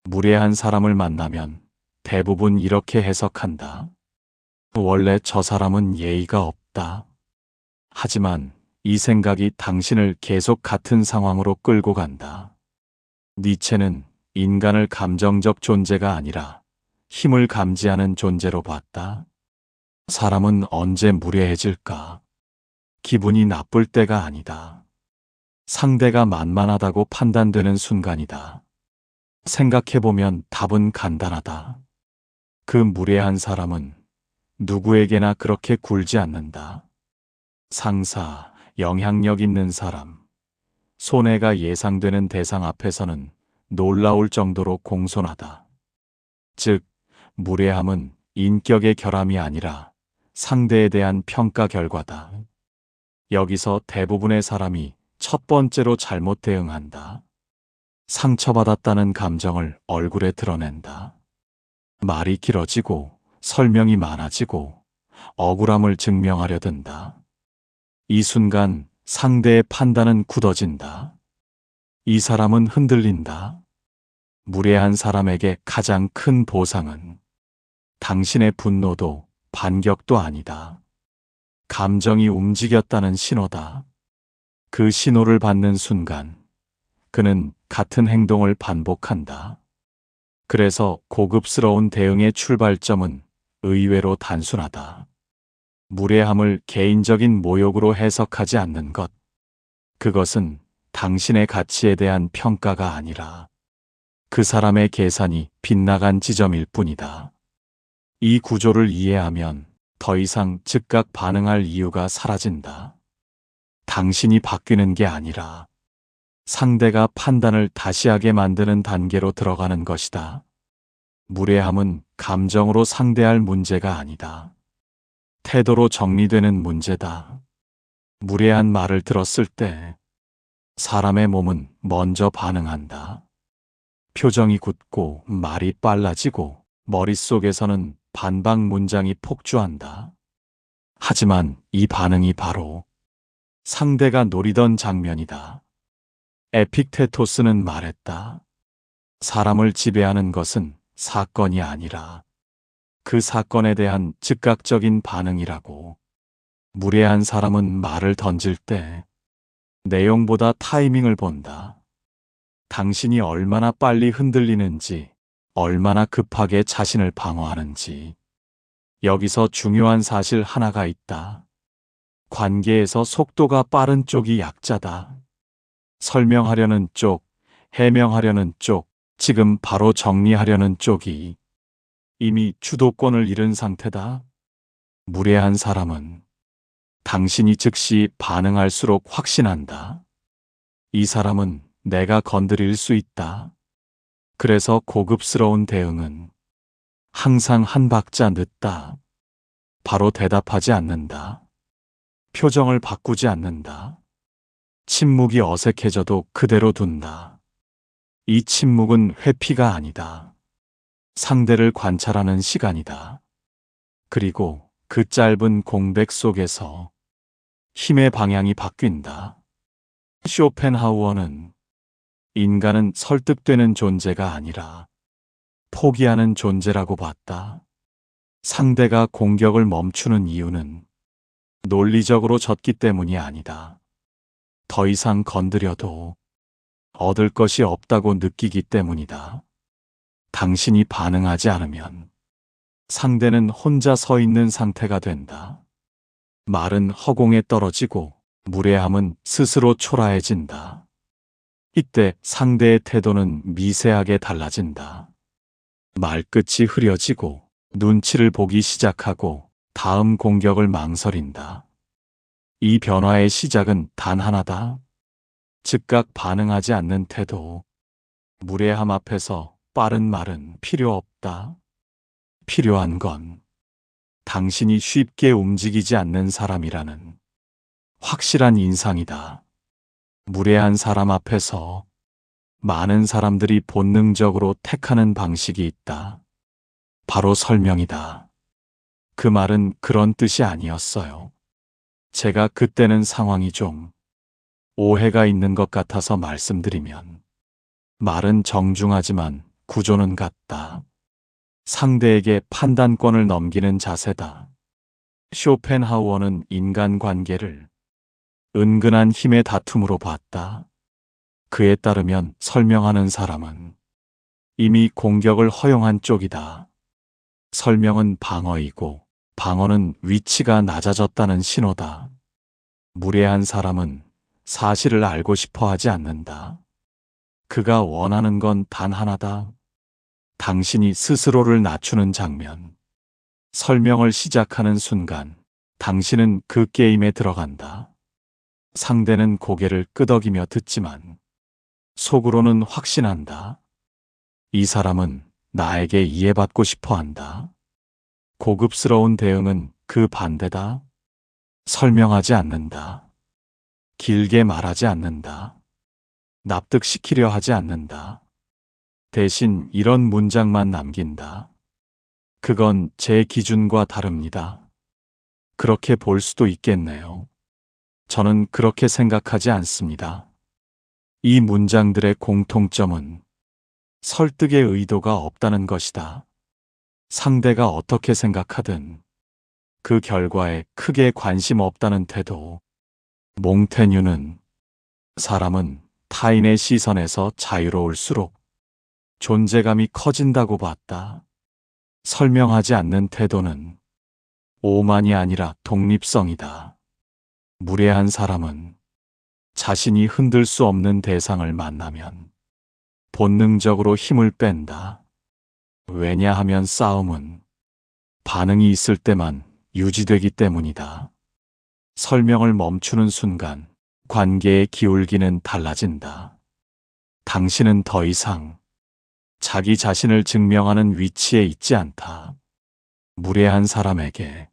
무례한 사람을 만나면 대부분 이렇게 해석한다. 원래 저 사람은 예의가 없다. 하지만 이 생각이 당신을 계속 같은 상황으로 끌고 간다. 니체는 인간을 감정적 존재가 아니라 힘을 감지하는 존재로 봤다. 사람은 언제 무례해질까? 기분이 나쁠 때가 아니다. 상대가 만만하다고 판단되는 순간이다. 생각해보면 답은 간단하다. 그 무례한 사람은 누구에게나 그렇게 굴지 않는다. 상사, 영향력 있는 사람, 손해가 예상되는 대상 앞에서는 놀라울 정도로 공손하다. 즉, 무례함은 인격의 결함이 아니라 상대에 대한 평가 결과다. 여기서 대부분의 사람이 첫 번째로 잘못 대응한다. 상처받았다는 감정을 얼굴에 드러낸다. 말이 길어지고 설명이 많아지고 억울함을 증명하려 든다. 이 순간 상대의 판단은 굳어진다. 이 사람은 흔들린다. 무례한 사람에게 가장 큰 보상은 당신의 분노도 반격도 아니다. 감정이 움직였다는 신호다. 그 신호를 받는 순간 그는 같은 행동을 반복한다. 그래서 고급스러운 대응의 출발점은 의외로 단순하다. 무례함을 개인적인 모욕으로 해석하지 않는 것. 그것은 당신의 가치에 대한 평가가 아니라 그 사람의 계산이 빗나간 지점일 뿐이다. 이 구조를 이해하면 더 이상 즉각 반응할 이유가 사라진다. 당신이 바뀌는 게 아니라 상대가 판단을 다시 하게 만드는 단계로 들어가는 것이다. 무례함은 감정으로 상대할 문제가 아니다. 태도로 정리되는 문제다. 무례한 말을 들었을 때 사람의 몸은 먼저 반응한다. 표정이 굳고 말이 빨라지고 머릿속에서는 반박 문장이 폭주한다. 하지만 이 반응이 바로 상대가 노리던 장면이다. 에픽테토스는 말했다. 사람을 지배하는 것은 사건이 아니라 그 사건에 대한 즉각적인 반응이라고. 무례한 사람은 말을 던질 때 내용보다 타이밍을 본다. 당신이 얼마나 빨리 흔들리는지, 얼마나 급하게 자신을 방어하는지. 여기서 중요한 사실 하나가 있다. 관계에서 속도가 빠른 쪽이 약자다. 설명하려는 쪽, 해명하려는 쪽, 지금 바로 정리하려는 쪽이 이미 주도권을 잃은 상태다. 무례한 사람은 당신이 즉시 반응할수록 확신한다. 이 사람은 내가 건드릴 수 있다. 그래서 고급스러운 대응은 항상 한 박자 늦다. 바로 대답하지 않는다. 표정을 바꾸지 않는다. 침묵이 어색해져도 그대로 둔다. 이 침묵은 회피가 아니다. 상대를 관찰하는 시간이다. 그리고 그 짧은 공백 속에서 힘의 방향이 바뀐다. 쇼펜하우어는 인간은 설득되는 존재가 아니라 포기하는 존재라고 봤다. 상대가 공격을 멈추는 이유는 논리적으로 졌기 때문이 아니다. 더 이상 건드려도 얻을 것이 없다고 느끼기 때문이다. 당신이 반응하지 않으면 상대는 혼자 서 있는 상태가 된다. 말은 허공에 떨어지고 무례함은 스스로 초라해진다. 이때 상대의 태도는 미세하게 달라진다. 말끝이 흐려지고 눈치를 보기 시작하고 다음 공격을 망설인다. 이 변화의 시작은 단 하나다. 즉각 반응하지 않는 태도. 무례함 앞에서 빠른 말은 필요 없다. 필요한 건 당신이 쉽게 움직이지 않는 사람이라는 확실한 인상이다. 무례한 사람 앞에서 많은 사람들이 본능적으로 택하는 방식이 있다. 바로 설명이다. 그 말은 그런 뜻이 아니었어요. 제가 그때는 상황이 좀 오해가 있는 것 같아서 말씀드리면, 말은 정중하지만 구조는 같다. 상대에게 판단권을 넘기는 자세다. 쇼펜하우어는 인간관계를 은근한 힘의 다툼으로 봤다. 그에 따르면 설명하는 사람은 이미 공격을 허용한 쪽이다. 설명은 방어이고 방어는 위치가 낮아졌다는 신호다. 무례한 사람은 사실을 알고 싶어 하지 않는다. 그가 원하는 건 단 하나다. 당신이 스스로를 낮추는 장면. 설명을 시작하는 순간 당신은 그 게임에 들어간다. 상대는 고개를 끄덕이며 듣지만 속으로는 확신한다. 이 사람은 나에게 이해받고 싶어 한다. 고급스러운 대응은 그 반대다. 설명하지 않는다. 길게 말하지 않는다. 납득시키려 하지 않는다. 대신 이런 문장만 남긴다. 그건 제 기준과 다릅니다. 그렇게 볼 수도 있겠네요. 저는 그렇게 생각하지 않습니다. 이 문장들의 공통점은 설득의 의도가 없다는 것이다. 상대가 어떻게 생각하든 그 결과에 크게 관심 없다는 태도. 몽테뉴는 사람은 타인의 시선에서 자유로울수록 존재감이 커진다고 봤다. 설명하지 않는 태도는 오만이 아니라 독립성이다. 무례한 사람은 자신이 흔들 수 없는 대상을 만나면 본능적으로 힘을 뺀다. 왜냐하면 싸움은 반응이 있을 때만 유지되기 때문이다. 설명을 멈추는 순간 관계의 기울기는 달라진다. 당신은 더 이상 자기 자신을 증명하는 위치에 있지 않다. 무례한 사람에게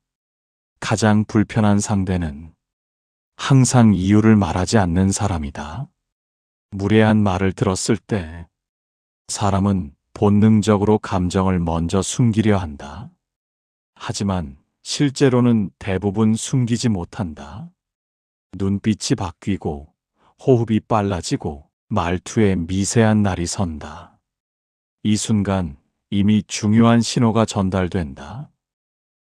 가장 불편한 상대는 항상 이유를 말하지 않는 사람이다. 무례한 말을 들었을 때 사람은 본능적으로 감정을 먼저 숨기려 한다. 하지만 실제로는 대부분 숨기지 못한다. 눈빛이 바뀌고 호흡이 빨라지고 말투에 미세한 날이 선다. 이 순간 이미 중요한 신호가 전달된다.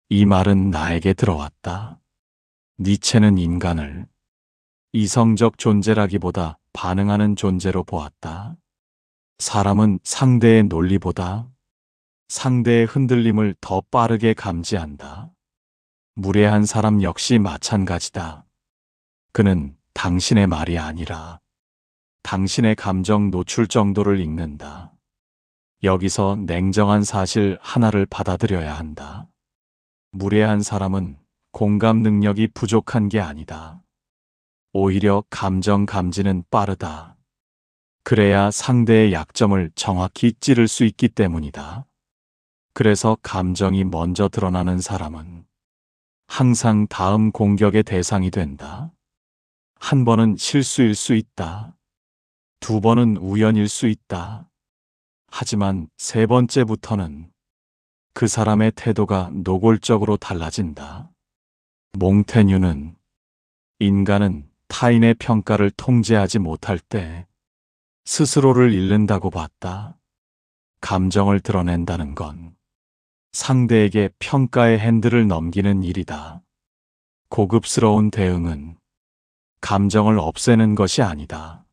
이 말은 나에게 들어왔다. 니체는 인간을 이성적 존재라기보다 반응하는 존재로 보았다. 사람은 상대의 논리보다 상대의 흔들림을 더 빠르게 감지한다. 무례한 사람 역시 마찬가지다. 그는 당신의 말이 아니라 당신의 감정 노출 정도를 읽는다. 여기서 냉정한 사실 하나를 받아들여야 한다. 무례한 사람은 공감 능력이 부족한 게 아니다. 오히려 감정 감지는 빠르다. 그래야 상대의 약점을 정확히 찌를 수 있기 때문이다. 그래서 감정이 먼저 드러나는 사람은 항상 다음 공격의 대상이 된다. 한 번은 실수일 수 있다. 두 번은 우연일 수 있다. 하지만 세 번째부터는 그 사람의 태도가 노골적으로 달라진다. 몽테뉴는 인간은 타인의 평가를 통제하지 못할 때 스스로를 잃는다고 봤다. 감정을 드러낸다는 건 상대에게 평가의 핸들을 넘기는 일이다. 고급스러운 대응은 감정을 없애는 것이 아니다.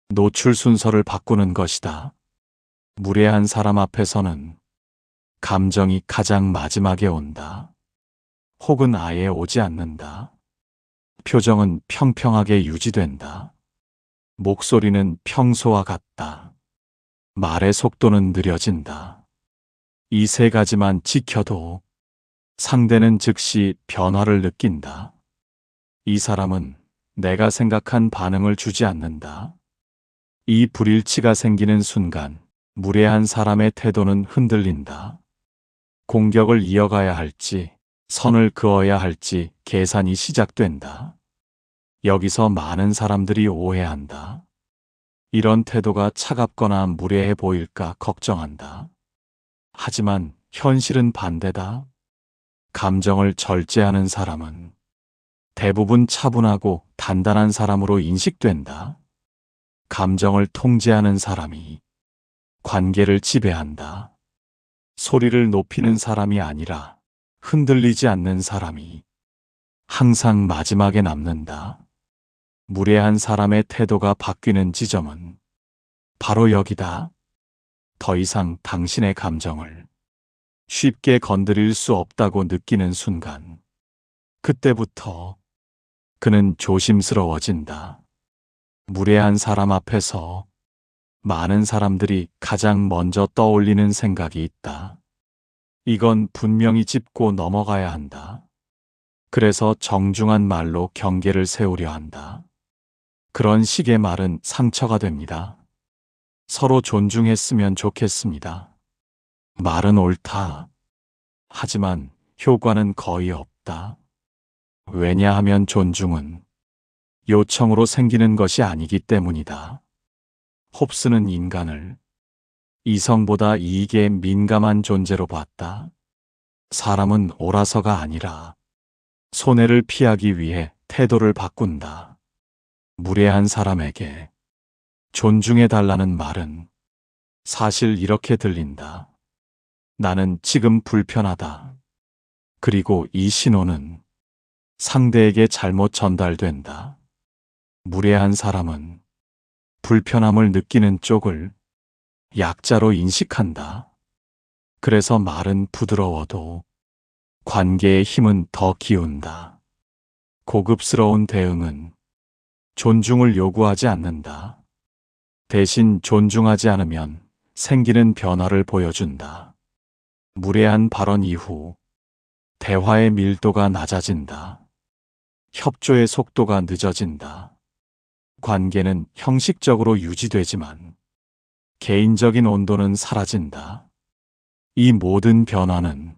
노출 순서를 바꾸는 것이다. 무례한 사람 앞에서는 감정이 가장 마지막에 온다. 혹은 아예 오지 않는다. 표정은 평평하게 유지된다. 목소리는 평소와 같다. 말의 속도는 느려진다. 이 세 가지만 지켜도 상대는 즉시 변화를 느낀다. 이 사람은 내가 생각한 반응을 주지 않는다. 이 불일치가 생기는 순간 무례한 사람의 태도는 흔들린다. 공격을 이어가야 할지 선을 그어야 할지 계산이 시작된다. 여기서 많은 사람들이 오해한다. 이런 태도가 차갑거나 무례해 보일까 걱정한다. 하지만 현실은 반대다. 감정을 절제하는 사람은 대부분 차분하고 단단한 사람으로 인식된다. 감정을 통제하는 사람이 관계를 지배한다. 소리를 높이는 사람이 아니라 흔들리지 않는 사람이 항상 마지막에 남는다. 무례한 사람의 태도가 바뀌는 지점은 바로 여기다. 더 이상 당신의 감정을 쉽게 건드릴 수 없다고 느끼는 순간, 그때부터 그는 조심스러워진다. 무례한 사람 앞에서 많은 사람들이 가장 먼저 떠올리는 생각이 있다. 이건 분명히 짚고 넘어가야 한다. 그래서 정중한 말로 경계를 세우려 한다. 그런 식의 말은 상처가 됩니다. 서로 존중했으면 좋겠습니다. 말은 옳다. 하지만 효과는 거의 없다. 왜냐하면 존중은 요청으로 생기는 것이 아니기 때문이다. 홉스는 인간을 이성보다 이익에 민감한 존재로 봤다. 사람은 옳아서가 아니라 손해를 피하기 위해 태도를 바꾼다. 무례한 사람에게 존중해달라는 말은 사실 이렇게 들린다. 나는 지금 불편하다. 그리고 이 신호는 상대에게 잘못 전달된다. 무례한 사람은 불편함을 느끼는 쪽을 약자로 인식한다. 그래서 말은 부드러워도 관계의 힘은 더 기운다. 고급스러운 대응은 존중을 요구하지 않는다. 대신 존중하지 않으면 생기는 변화를 보여준다. 무례한 발언 이후 대화의 밀도가 낮아진다. 협조의 속도가 늦어진다. 관계는 형식적으로 유지되지만 개인적인 온도는 사라진다. 이 모든 변화는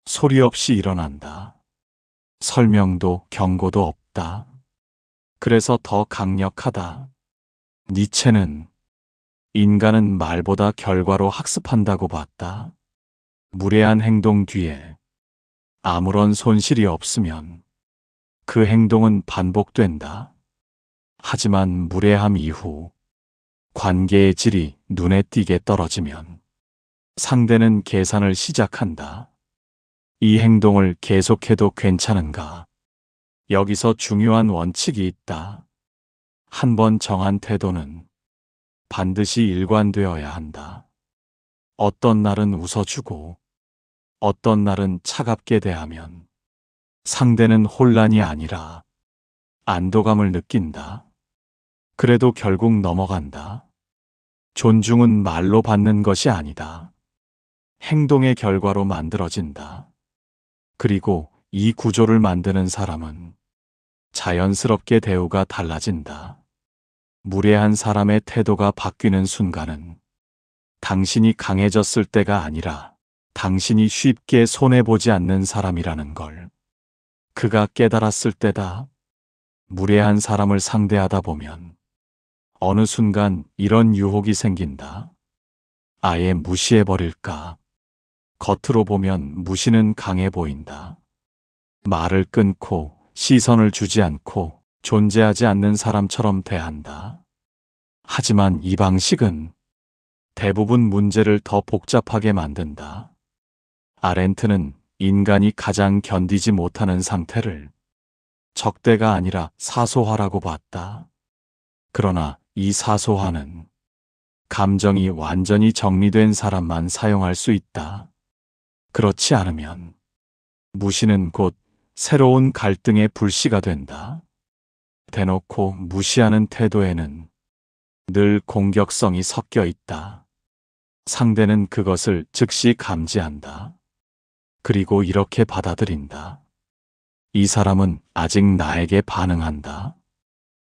소리 없이 일어난다. 설명도 경고도 없다. 그래서 더 강력하다. 니체는 인간은 말보다 결과로 학습한다고 봤다. 무례한 행동 뒤에 아무런 손실이 없으면 그 행동은 반복된다. 하지만 무례함 이후 관계의 질이 눈에 띄게 떨어지면 상대는 계산을 시작한다. 이 행동을 계속해도 괜찮은가? 여기서 중요한 원칙이 있다. 한 번 정한 태도는 반드시 일관되어야 한다. 어떤 날은 웃어주고 어떤 날은 차갑게 대하면 상대는 혼란이 아니라 안도감을 느낀다. 그래도 결국 넘어간다. 존중은 말로 받는 것이 아니다. 행동의 결과로 만들어진다. 그리고 이 구조를 만드는 사람은 자연스럽게 대우가 달라진다. 무례한 사람의 태도가 바뀌는 순간은 당신이 강해졌을 때가 아니라 당신이 쉽게 손해보지 않는 사람이라는 걸 그가 깨달았을 때다. 무례한 사람을 상대하다 보면 어느 순간 이런 유혹이 생긴다. 아예 무시해버릴까? 겉으로 보면 무시는 강해 보인다. 말을 끊고 시선을 주지 않고 존재하지 않는 사람처럼 대한다. 하지만 이 방식은 대부분 문제를 더 복잡하게 만든다. 아렌트는 인간이 가장 견디지 못하는 상태를 적대가 아니라 사소화라고 봤다. 그러나 이 사소화는 감정이 완전히 정리된 사람만 사용할 수 있다. 그렇지 않으면 무시는 곧 새로운 갈등의 불씨가 된다. 대놓고 무시하는 태도에는 늘 공격성이 섞여 있다. 상대는 그것을 즉시 감지한다. 그리고 이렇게 받아들인다. 이 사람은 아직 나에게 반응한다.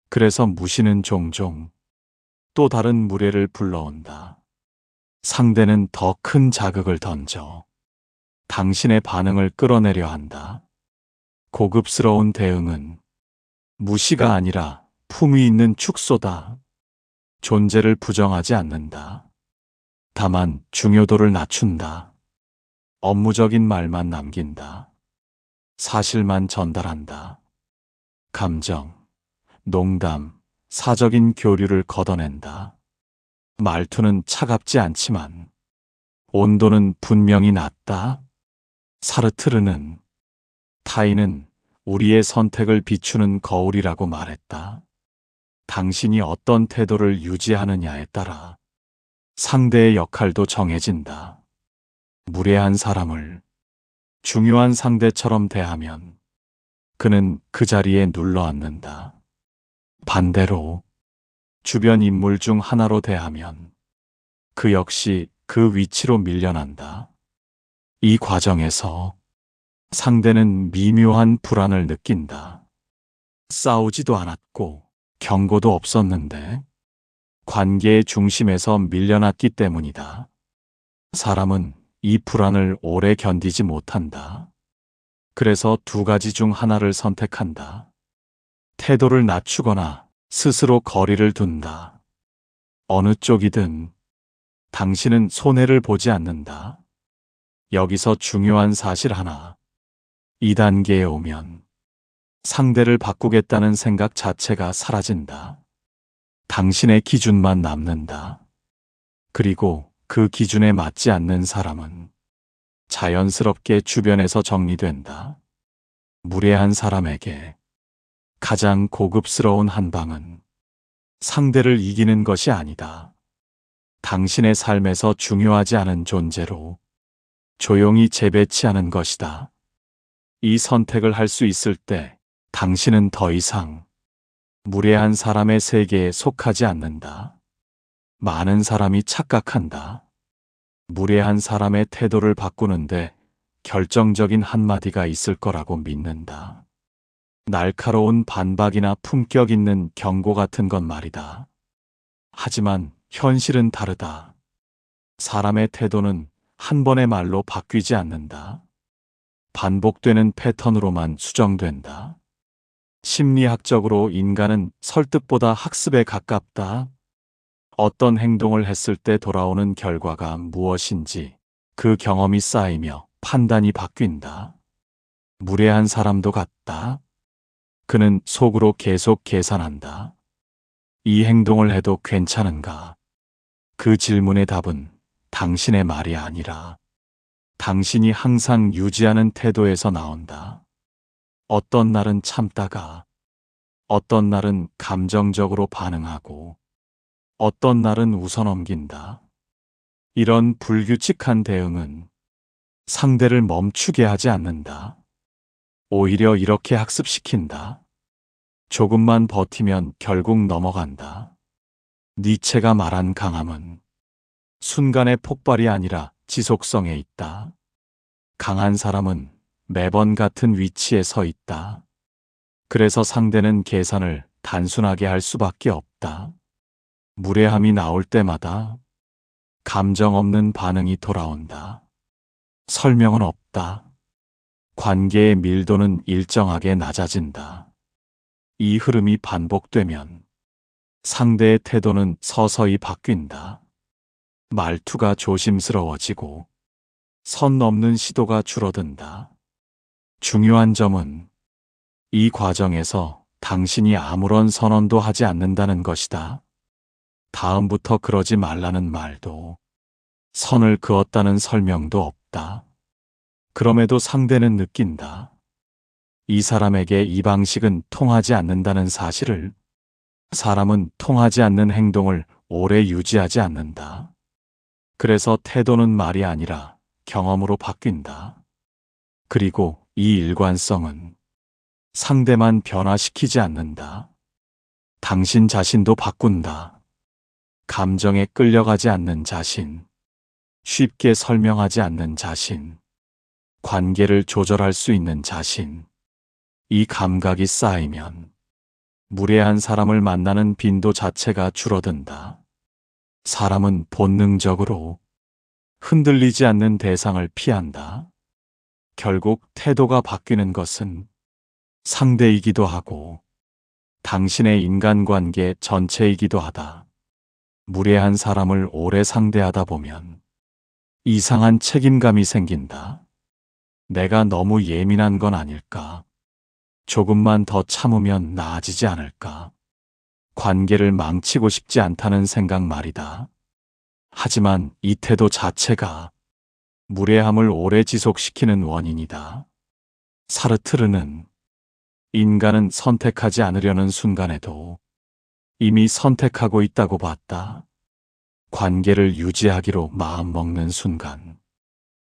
그래서 무시는 종종 또 다른 무례를 불러온다. 상대는 더 큰 자극을 던져 당신의 반응을 끌어내려 한다. 고급스러운 대응은 무시가 아니라 품위 있는 축소다. 존재를 부정하지 않는다. 다만 중요도를 낮춘다. 업무적인 말만 남긴다. 사실만 전달한다. 감정, 농담, 사적인 교류를 걷어낸다. 말투는 차갑지 않지만 온도는 분명히 낮다. 사르트르는 타인은 우리의 선택을 비추는 거울이라고 말했다. 당신이 어떤 태도를 유지하느냐에 따라 상대의 역할도 정해진다. 무례한 사람을 중요한 상대처럼 대하면 그는 그 자리에 눌러앉는다. 반대로 주변 인물 중 하나로 대하면 그 역시 그 위치로 밀려난다. 이 과정에서 상대는 미묘한 불안을 느낀다. 싸우지도 않았고 경고도 없었는데 관계의 중심에서 밀려났기 때문이다. 사람은 이 불안을 오래 견디지 못한다. 그래서 두 가지 중 하나를 선택한다. 태도를 낮추거나 스스로 거리를 둔다. 어느 쪽이든 당신은 손해를 보지 않는다. 여기서 중요한 사실 하나. 2단계에 오면 상대를 바꾸겠다는 생각 자체가 사라진다. 당신의 기준만 남는다. 그리고 그 기준에 맞지 않는 사람은 자연스럽게 주변에서 정리된다. 무례한 사람에게 가장 고급스러운 한방은 상대를 이기는 것이 아니다. 당신의 삶에서 중요하지 않은 존재로 조용히 재배치하는 것이다. 이 선택을 할 수 있을 때 당신은 더 이상 무례한 사람의 세계에 속하지 않는다. 많은 사람이 착각한다. 무례한 사람의 태도를 바꾸는데 결정적인 한마디가 있을 거라고 믿는다. 날카로운 반박이나 품격 있는 경고 같은 건 말이다. 하지만 현실은 다르다. 사람의 태도는 한 번의 말로 바뀌지 않는다. 반복되는 패턴으로만 수정된다. 심리학적으로 인간은 설득보다 학습에 가깝다. 어떤 행동을 했을 때 돌아오는 결과가 무엇인지 그 경험이 쌓이며 판단이 바뀐다. 무례한 사람도 같다. 그는 속으로 계속 계산한다. 이 행동을 해도 괜찮은가? 그 질문의 답은 당신의 말이 아니라 당신이 항상 유지하는 태도에서 나온다. 어떤 날은 참다가, 어떤 날은 감정적으로 반응하고, 어떤 날은 웃어넘긴다. 이런 불규칙한 대응은 상대를 멈추게 하지 않는다. 오히려 이렇게 학습시킨다. 조금만 버티면 결국 넘어간다. 니체가 말한 강함은 순간의 폭발이 아니라 지속성에 있다. 강한 사람은 매번 같은 위치에 서 있다. 그래서 상대는 계산을 단순하게 할 수밖에 없다. 무례함이 나올 때마다 감정 없는 반응이 돌아온다. 설명은 없다. 관계의 밀도는 일정하게 낮아진다. 이 흐름이 반복되면 상대의 태도는 서서히 바뀐다. 말투가 조심스러워지고 선 넘는 시도가 줄어든다. 중요한 점은 이 과정에서 당신이 아무런 선언도 하지 않는다는 것이다. 다음부터 그러지 말라는 말도, 선을 그었다는 설명도 없다. 그럼에도 상대는 느낀다. 이 사람에게 이 방식은 통하지 않는다는 사실을. 사람은 통하지 않는 행동을 오래 유지하지 않는다. 그래서 태도는 말이 아니라 경험으로 바뀐다. 그리고 이 일관성은 상대만 변화시키지 않는다. 당신 자신도 바꾼다. 감정에 끌려가지 않는 자신, 쉽게 설명하지 않는 자신, 관계를 조절할 수 있는 자신. 이 감각이 쌓이면 무례한 사람을 만나는 빈도 자체가 줄어든다. 사람은 본능적으로 흔들리지 않는 대상을 피한다. 결국 태도가 바뀌는 것은 상대이기도 하고 당신의 인간관계 전체이기도 하다. 무례한 사람을 오래 상대하다 보면 이상한 책임감이 생긴다. 내가 너무 예민한 건 아닐까? 조금만 더 참으면 나아지지 않을까? 관계를 망치고 싶지 않다는 생각 말이다. 하지만 이 태도 자체가 무례함을 오래 지속시키는 원인이다. 사르트르는 인간은 선택하지 않으려는 순간에도 이미 선택하고 있다고 봤다. 관계를 유지하기로 마음먹는 순간,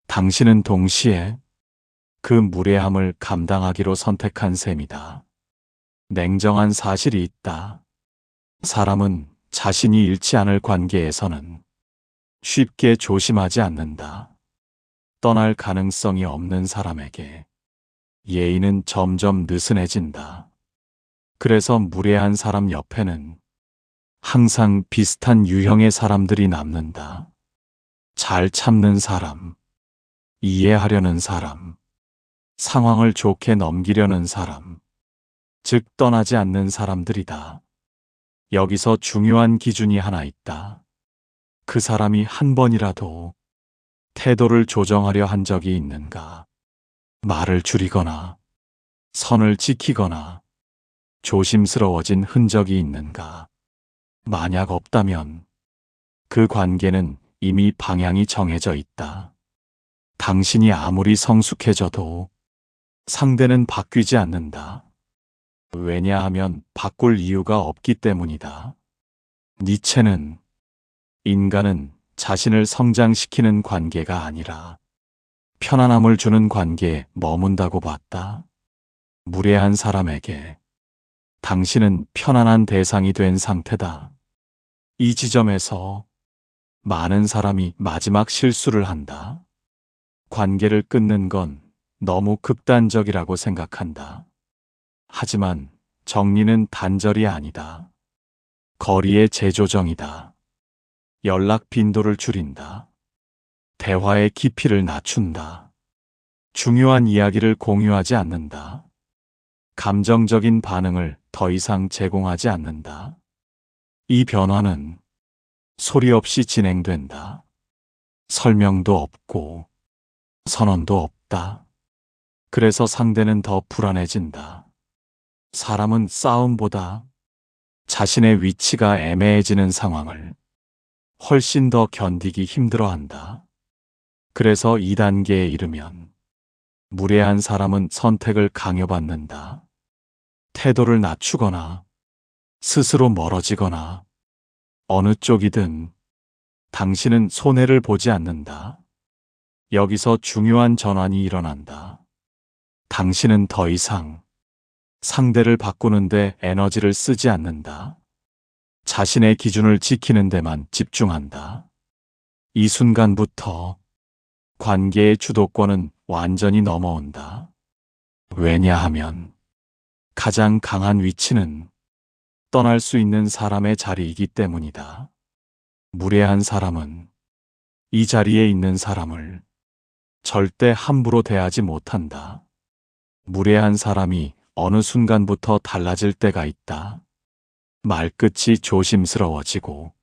당신은 동시에 그 무례함을 감당하기로 선택한 셈이다. 냉정한 사실이 있다. 사람은 자신이 잃지 않을 관계에서는 쉽게 조심하지 않는다. 떠날 가능성이 없는 사람에게 예의는 점점 느슨해진다. 그래서 무례한 사람 옆에는 항상 비슷한 유형의 사람들이 남는다. 잘 참는 사람, 이해하려는 사람, 상황을 좋게 넘기려는 사람, 즉 떠나지 않는 사람들이다. 여기서 중요한 기준이 하나 있다. 그 사람이 한 번이라도 태도를 조정하려 한 적이 있는가? 말을 줄이거나 선을 지키거나 조심스러워진 흔적이 있는가? 만약 없다면 그 관계는 이미 방향이 정해져 있다. 당신이 아무리 성숙해져도 상대는 바뀌지 않는다. 왜냐하면 바꿀 이유가 없기 때문이다. 니체는 인간은 자신을 성장시키는 관계가 아니라 편안함을 주는 관계에 머문다고 봤다. 무례한 사람에게 당신은 편안한 대상이 된 상태다. 이 지점에서 많은 사람이 마지막 실수를 한다. 관계를 끊는 건 너무 극단적이라고 생각한다. 하지만 정리는 단절이 아니다. 거리의 재조정이다. 연락 빈도를 줄인다. 대화의 깊이를 낮춘다. 중요한 이야기를 공유하지 않는다. 감정적인 반응을 더 이상 제공하지 않는다. 이 변화는 소리 없이 진행된다. 설명도 없고 선언도 없다. 그래서 상대는 더 불안해진다. 사람은 싸움보다 자신의 위치가 애매해지는 상황을 훨씬 더 견디기 힘들어한다. 그래서 2단계에 이르면 무례한 사람은 선택을 강요받는다. 태도를 낮추거나 스스로 멀어지거나 어느 쪽이든 당신은 손해를 보지 않는다. 여기서 중요한 전환이 일어난다. 당신은 더 이상 상대를 바꾸는데 에너지를 쓰지 않는다. 자신의 기준을 지키는 데만 집중한다. 이 순간부터 관계의 주도권은 완전히 넘어온다. 왜냐하면 가장 강한 위치는 떠날 수 있는 사람의 자리이기 때문이다. 무례한 사람은 이 자리에 있는 사람을 절대 함부로 대하지 못한다. 무례한 사람이 어느 순간부터 달라질 때가 있다. 말끝이 조심스러워지고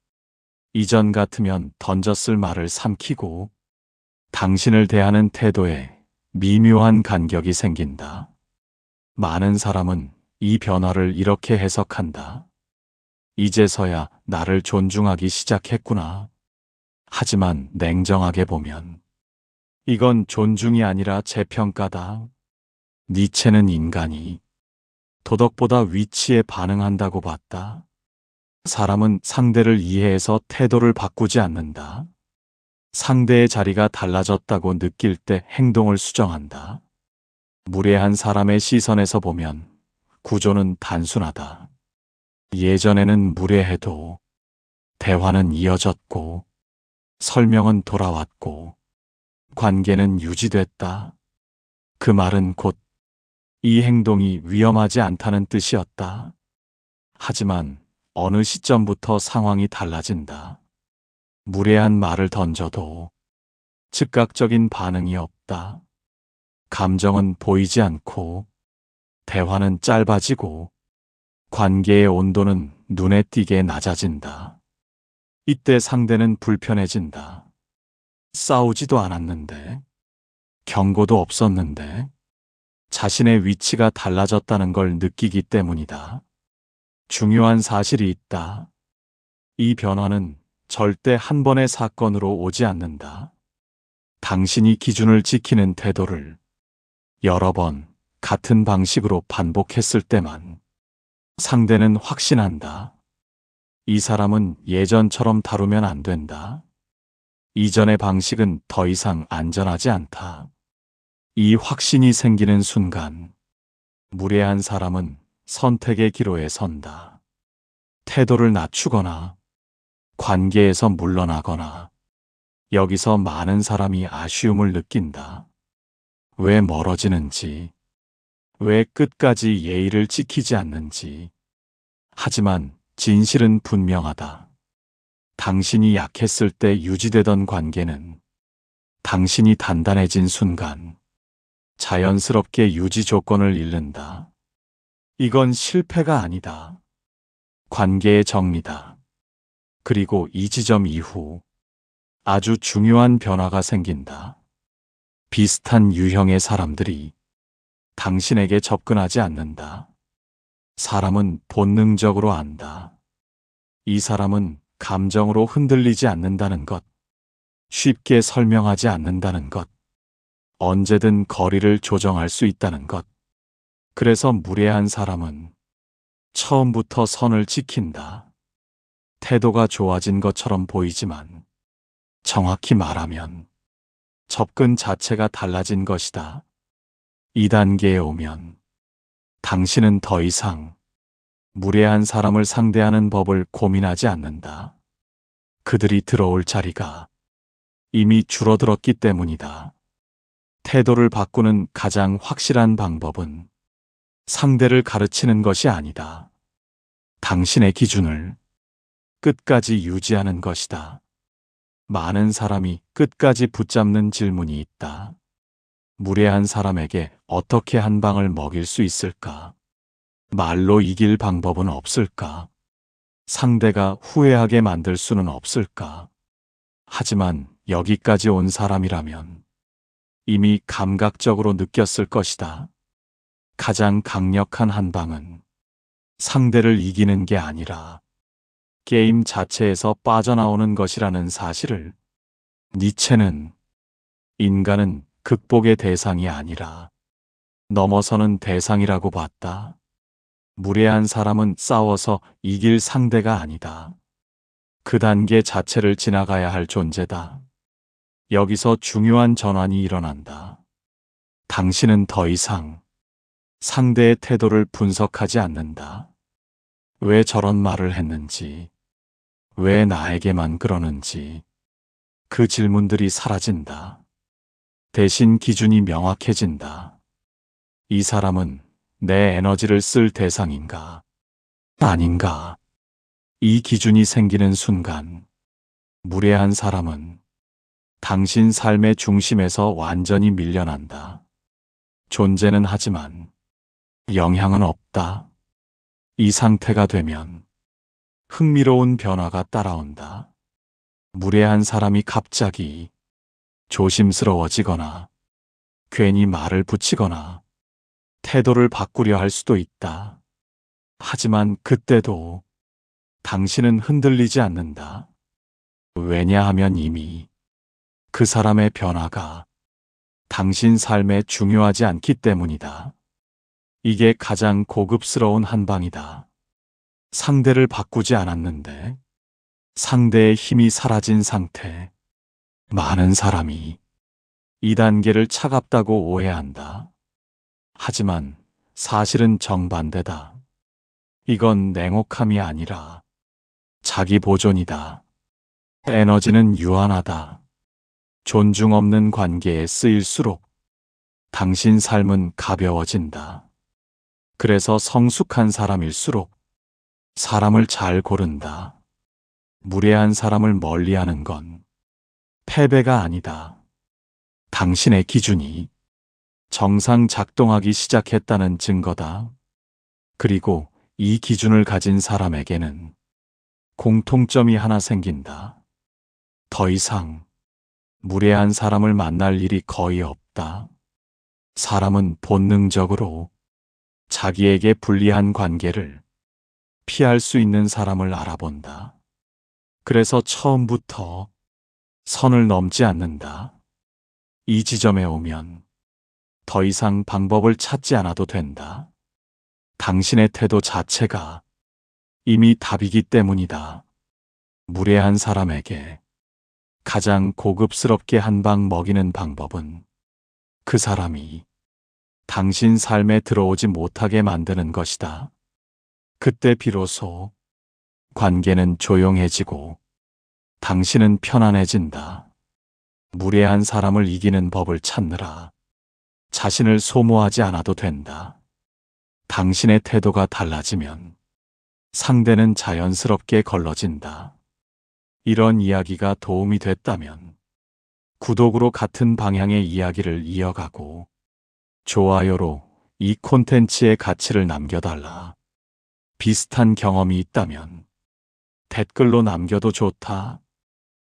이전 같으면 던졌을 말을 삼키고 당신을 대하는 태도에 미묘한 간격이 생긴다. 많은 사람은 이 변화를 이렇게 해석한다. 이제서야 나를 존중하기 시작했구나. 하지만 냉정하게 보면 이건 존중이 아니라 재평가다. 니체는 인간이 도덕보다 위치에 반응한다고 봤다. 사람은 상대를 이해해서 태도를 바꾸지 않는다. 상대의 자리가 달라졌다고 느낄 때 행동을 수정한다. 무례한 사람의 시선에서 보면 구조는 단순하다. 예전에는 무례해도 대화는 이어졌고 설명은 돌아왔고 관계는 유지됐다. 그 말은 곧 이 행동이 위험하지 않다는 뜻이었다. 하지만 어느 시점부터 상황이 달라진다. 무례한 말을 던져도 즉각적인 반응이 없다. 감정은 보이지 않고 대화는 짧아지고 관계의 온도는 눈에 띄게 낮아진다. 이때 상대는 불편해진다. 싸우지도 않았는데, 경고도 없었는데, 자신의 위치가 달라졌다는 걸 느끼기 때문이다. 중요한 사실이 있다. 이 변화는 절대 한 번의 사건으로 오지 않는다. 당신이 기준을 지키는 태도를 여러 번 같은 방식으로 반복했을 때만 상대는 확신한다. 이 사람은 예전처럼 다루면 안 된다. 이전의 방식은 더 이상 안전하지 않다. 이 확신이 생기는 순간 무례한 사람은 선택의 기로에 선다. 태도를 낮추거나 관계에서 물러나거나 여기서 많은 사람이 아쉬움을 느낀다. 왜 멀어지는지, 왜 끝까지 예의를 지키지 않는지. 하지만 진실은 분명하다. 당신이 약했을 때 유지되던 관계는 당신이 단단해진 순간 자연스럽게 유지 조건을 잃는다. 이건 실패가 아니다. 관계의 정리다. 그리고 이 지점 이후 아주 중요한 변화가 생긴다. 비슷한 유형의 사람들이 당신에게 접근하지 않는다. 사람은 본능적으로 안다. 이 사람은 감정으로 흔들리지 않는다는 것, 쉽게 설명하지 않는다는 것, 언제든 거리를 조정할 수 있다는 것. 그래서 무례한 사람은 처음부터 선을 지킨다. 태도가 좋아진 것처럼 보이지만 정확히 말하면 접근 자체가 달라진 것이다. 이 단계에 오면 당신은 더 이상 무례한 사람을 상대하는 법을 고민하지 않는다. 그들이 들어올 자리가 이미 줄어들었기 때문이다. 태도를 바꾸는 가장 확실한 방법은 상대를 가르치는 것이 아니다. 당신의 기준을 끝까지 유지하는 것이다. 많은 사람이 끝까지 붙잡는 질문이 있다. 무례한 사람에게 어떻게 한 방을 먹일 수 있을까? 말로 이길 방법은 없을까? 상대가 후회하게 만들 수는 없을까? 하지만 여기까지 온 사람이라면 이미 감각적으로 느꼈을 것이다. 가장 강력한 한 방은 상대를 이기는 게 아니라 게임 자체에서 빠져나오는 것이라는 사실을 니체는 인간은 극복의 대상이 아니라 넘어서는 대상이라고 봤다. 무례한 사람은 싸워서 이길 상대가 아니다. 그 단계 자체를 지나가야 할 존재다. 여기서 중요한 전환이 일어난다. 당신은 더 이상 상대의 태도를 분석하지 않는다. 왜 저런 말을 했는지, 왜 나에게만 그러는지, 그 질문들이 사라진다. 대신 기준이 명확해진다. 이 사람은 내 에너지를 쓸 대상인가? 아닌가? 이 기준이 생기는 순간, 무례한 사람은 당신 삶의 중심에서 완전히 밀려난다. 존재는 하지만 영향은 없다. 이 상태가 되면 흥미로운 변화가 따라온다. 무례한 사람이 갑자기 조심스러워지거나 괜히 말을 붙이거나 태도를 바꾸려 할 수도 있다. 하지만 그때도 당신은 흔들리지 않는다. 왜냐하면 이미 그 사람의 변화가 당신 삶에 중요하지 않기 때문이다. 이게 가장 고급스러운 한방이다. 상대를 바꾸지 않았는데 상대의 힘이 사라진 상태. 많은 사람이 이 단계를 차갑다고 오해한다. 하지만 사실은 정반대다. 이건 냉혹함이 아니라 자기 보존이다. 에너지는 유한하다. 존중 없는 관계에 쓰일수록 당신 삶은 가벼워진다. 그래서 성숙한 사람일수록 사람을 잘 고른다. 무례한 사람을 멀리하는 건 패배가 아니다. 당신의 기준이 정상 작동하기 시작했다는 증거다. 그리고 이 기준을 가진 사람에게는 공통점이 하나 생긴다. 더 이상 무례한 사람을 만날 일이 거의 없다. 사람은 본능적으로 자기에게 불리한 관계를 피할 수 있는 사람을 알아본다. 그래서 처음부터 선을 넘지 않는다. 이 지점에 오면 더 이상 방법을 찾지 않아도 된다. 당신의 태도 자체가 이미 답이기 때문이다. 무례한 사람에게 가장 고급스럽게 한 방 먹이는 방법은 그 사람이 당신 삶에 들어오지 못하게 만드는 것이다. 그때 비로소 관계는 조용해지고 당신은 편안해진다. 무례한 사람을 이기는 법을 찾느라 자신을 소모하지 않아도 된다. 당신의 태도가 달라지면 상대는 자연스럽게 걸러진다. 이런 이야기가 도움이 됐다면 구독으로 같은 방향의 이야기를 이어가고 좋아요로 이 콘텐츠의 가치를 남겨달라. 비슷한 경험이 있다면 댓글로 남겨도 좋다.